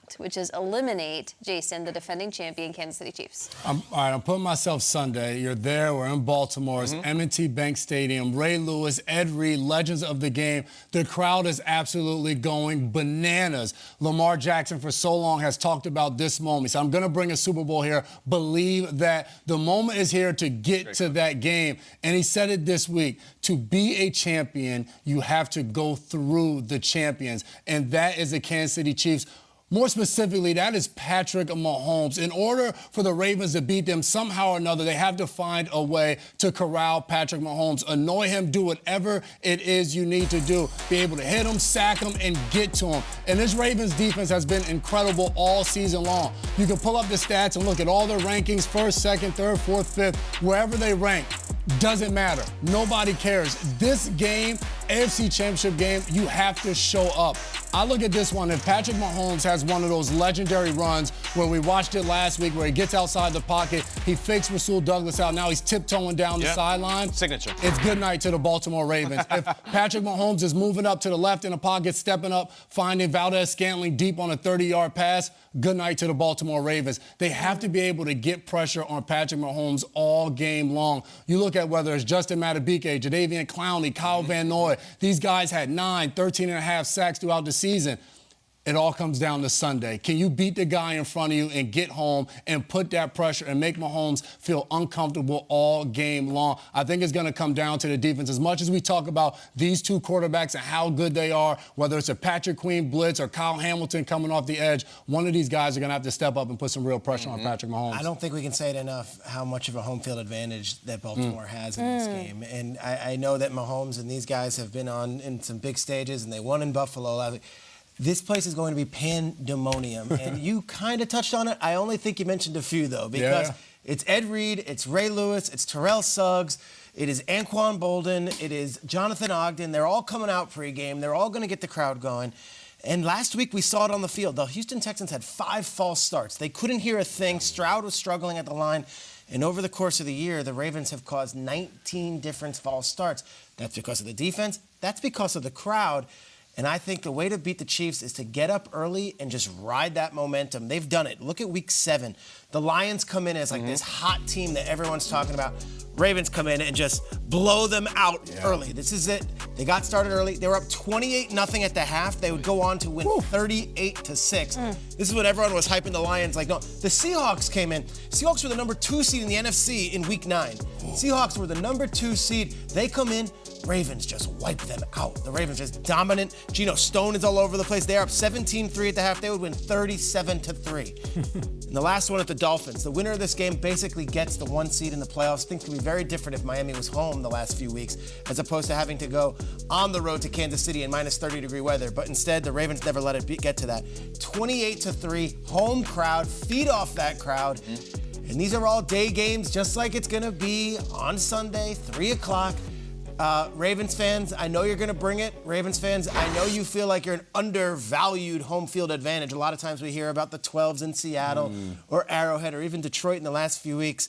want, which is eliminate, Jason, the defending champion Kansas City Chiefs? All right, I'm putting myself Sunday. You're there. We're in Baltimore. It's M&T Bank Stadium. Ray Lewis, Ed Reed, legends of the game. The crowd is absolutely going bananas. Lamar Jackson for so long has talked about this moment. So I'm going to bring a Super Bowl here. Believe that the moment is here to get to that game. And he said it this week. To be a champion, you have to go through the champions. And that is the Kansas City Chiefs. More specifically, that is Patrick Mahomes. In order for the Ravens to beat them somehow or another, they have to find a way to corral Patrick Mahomes, annoy him, do whatever it is you need to do, be able to hit him, sack him, and get to him. And this Ravens defense has been incredible all season long. You can pull up the stats and look at all their rankings, first, second, third, fourth, fifth, wherever they rank. Doesn't matter. Nobody cares. This game, AFC Championship game, you have to show up. I look at this one, if Patrick Mahomes has one of those legendary runs where we watched it last week where he gets outside the pocket, he fakes Rasul Douglas out, now he's tiptoeing down the sideline. Signature. It's good night to the Baltimore Ravens. If Patrick Mahomes is moving up to the left in the pocket, stepping up, finding Valdez-Scantling deep on a 30-yard pass, good night to the Baltimore Ravens. They have to be able to get pressure on Patrick Mahomes all game long. You look at whether it's Justin Madubuike, Jadeveon Clowney, Kyle Van Noy. These guys had 9, 13.5 sacks throughout the season. It all comes down to Sunday. Can you beat the guy in front of you and get home and put that pressure and make Mahomes feel uncomfortable all game long? I think it's going to come down to the defense. As much as we talk about these two quarterbacks and how good they are, whether it's a Patrick Queen blitz or Kyle Hamilton coming off the edge, one of these guys are going to have to step up and put some real pressure on Patrick Mahomes. I don't think we can say it enough how much of a home field advantage that Baltimore has in this game. And I know that Mahomes and these guys have been on in some big stages, and they won in Buffalo last week. This place is going to be pandemonium, and you kind of touched on it. I only think you mentioned a few, though, because it's Ed Reed, it's Ray Lewis, it's Terrell Suggs, it is Anquan Bolden, it is Jonathan Ogden. They're all coming out pregame. They're all going to get the crowd going. And last week we saw it on the field. The Houston Texans had 5 false starts. They couldn't hear a thing. Stroud was struggling at the line. And over the course of the year, the Ravens have caused 19 different false starts. That's because of the defense. That's because of the crowd. And I think the way to beat the Chiefs is to get up early and just ride that momentum. They've done it. Look at week 7. The Lions come in as like this hot team that everyone's talking about. Ravens come in and just blow them out early. This is it. They got started early. They were up 28-0 at the half. They would go on to win 38-6. This is what everyone was hyping the Lions like. No, the Seahawks came in. Seahawks were the number 2 seed in the NFC in week 9. Seahawks were the number 2 seed. They come in. Ravens just wipe them out. The Ravens just dominant. Geno Stone is all over the place. They're up 17-3 at the half. They would win 37-3. And the last one at the Dolphins. The winner of this game basically gets the 1 seed in the playoffs. Things could be very different if Miami was home the last few weeks, as opposed to having to go on the road to Kansas City in minus 30-degree weather. But instead, the Ravens never let it get to that. 28-3, home crowd, feed off that crowd. And these are all day games, just like it's going to be on Sunday, 3 o'clock. Ravens fans, I know you're going to bring it. Ravens fans, I know you feel like you're an undervalued home field advantage. A lot of times we hear about the 12s in Seattle or Arrowhead or even Detroit in the last few weeks.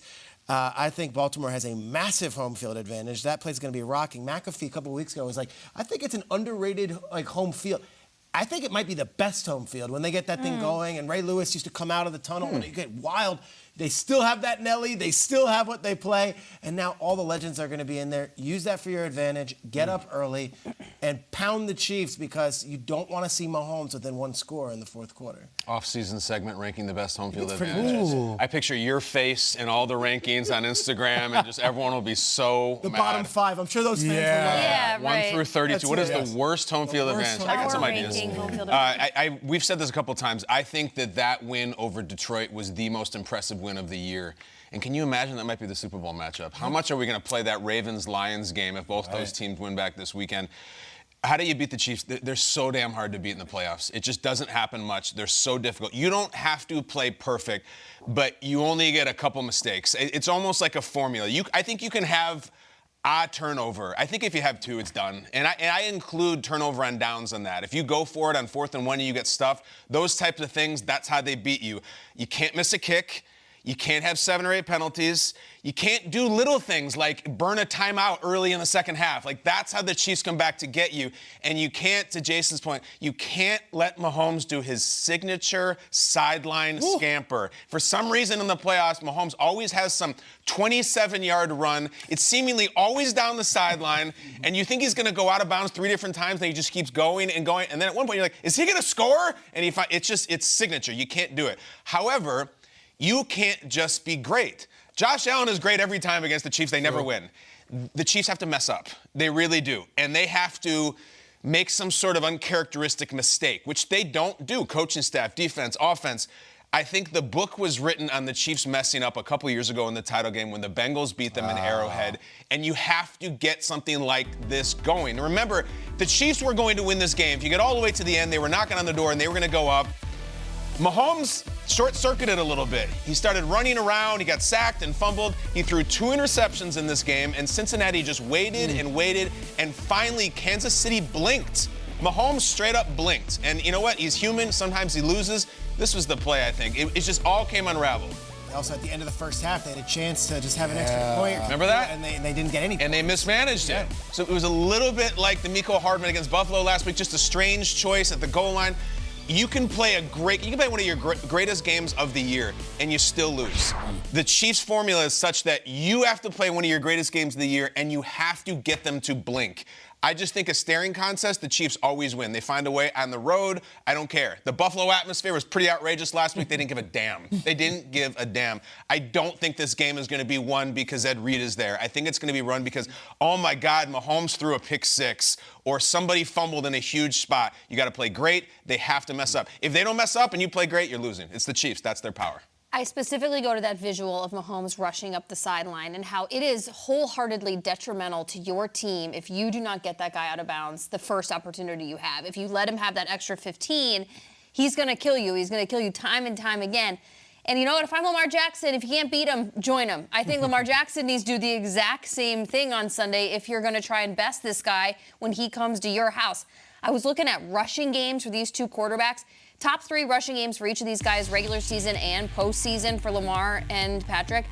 I think Baltimore has a massive home field advantage. That place is going to be rocking. McAfee a couple of weeks ago was like, I think it's an underrated home field. I think it might be the best home field when they get that thing going. And Ray Lewis used to come out of the tunnel when it get wild. They still have that Nelly. They still have what they play. And now all the legends are going to be in there. Use that for your advantage. Get up early and pound the Chiefs because you don't want to see Mahomes within 1 score in the 4th quarter. Off-season segment ranking the best home field advantages. I picture your face in all the rankings on Instagram, and just everyone will be so The mad. bottom 5. I'm sure those fans will love it. 1 through 32. That's what is it. the worst home field advantage? I got some ideas. We've said this a couple times. I think that win over Detroit was the most impressive win of the year. And can you imagine that might be the Super Bowl matchup? How much are we going to play that Ravens-Lions game if both those teams win back this weekend? How do you beat the Chiefs? They're so damn hard to beat in the playoffs. It just doesn't happen much. They're so difficult. You don't have to play perfect, but you only get a couple mistakes. It's almost like a formula. I think you can have a turnover. I think if you have 2, it's done. And I include turnover on downs on that. If you go for it on 4th and 1 and you get stuffed, those types of things, that's how they beat you. You can't miss a kick. You can't have 7 or 8 penalties. You can't do little things like burn a timeout early in the second half. Like, that's how the Chiefs come back to get you. And you can't, to Jason's point, you can't let Mahomes do his signature sideline scamper. For some reason in the playoffs, Mahomes always has some 27-yard run. It's seemingly always down the sideline, and you think he's going to go out of bounds 3 different times, and he just keeps going and going. And then at one point, you're like, is he going to score? And it's signature. You can't do it. However, you can't just be great. Josh Allen is great every time against the Chiefs. They never win. The Chiefs have to mess up. They really do. And they have to make some sort of uncharacteristic mistake, which they don't do. Coaching staff, defense, offense. I think the book was written on the Chiefs messing up a couple years ago in the title game when the Bengals beat them in Arrowhead. And you have to get something like this going. Remember, the Chiefs were going to win this game. If you get all the way to the end, they were knocking on the door and they were going to go up. Mahomes short-circuited a little bit. He started running around. He got sacked and fumbled. He threw 2 interceptions in this game, and Cincinnati just waited and waited, and finally Kansas City blinked. Mahomes straight up blinked. And you know what? He's human. Sometimes he loses. This was the play, I think. It just all came unraveled. Also, at the end of the first half, they had a chance to just have an extra point. Remember that? And they didn't get any. And they mismanaged it. So it was a little bit like the Mecole Hardman against Buffalo last week, just a strange choice at the goal line. You can play one of your greatest games of the year, and you still lose. The Chiefs' formula is such that you have to play one of your greatest games of the year, and you have to get them to blink. I just think a staring contest, the Chiefs always win. They find a way on the road. I don't care. The Buffalo atmosphere was pretty outrageous last week. They didn't give a damn. They didn't give a damn. I don't think this game is going to be won because Ed Reed is there. I think it's going to be run because, oh my God, Mahomes threw a pick 6 or somebody fumbled in a huge spot. You got to play great. They have to mess up. If they don't mess up and you play great, you're losing. It's the Chiefs. That's their power. I specifically go to that visual of Mahomes rushing up the sideline and how it is wholeheartedly detrimental to your team if you do not get that guy out of bounds the first opportunity you have. If you let him have that extra 15, he's going to kill you. He's going to kill you time and time again. And you know what? If I'm Lamar Jackson, if you can't beat him, join him. I think Lamar Jackson needs to do the exact same thing on Sunday if you're going to try and best this guy when he comes to your house. I was looking at rushing games for these 2 quarterbacks. Top 3 rushing games for each of these guys, regular season and postseason for Lamar and Patrick.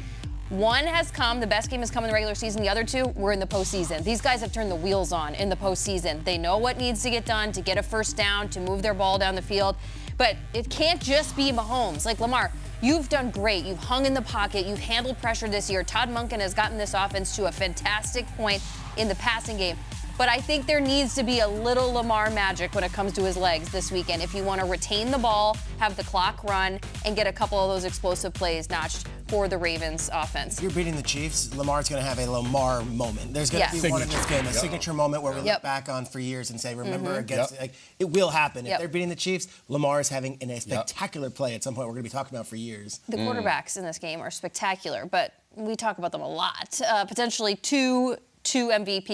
One has come, the best game has come in the regular season. The other 2 were in the postseason. These guys have turned the wheels on in the postseason. They know what needs to get done to get a first down, to move their ball down the field. But it can't just be Mahomes. Like, Lamar, you've done great. You've hung in the pocket. You've handled pressure this year. Todd Monken has gotten this offense to a fantastic point in the passing game. But I think there needs to be a little Lamar magic when it comes to his legs this weekend if you want to retain the ball, have the clock run, and get a couple of those explosive plays notched for the Ravens offense. If you're beating the Chiefs, Lamar's going to have a Lamar moment. There's going to be one in this game, a signature moment where we look back on for years and say, remember, against like, it will happen. If they're beating the Chiefs, Lamar is having a spectacular play at some point we're going to be talking about for years. The quarterbacks in this game are spectacular, but we talk about them a lot. Potentially two MVPs.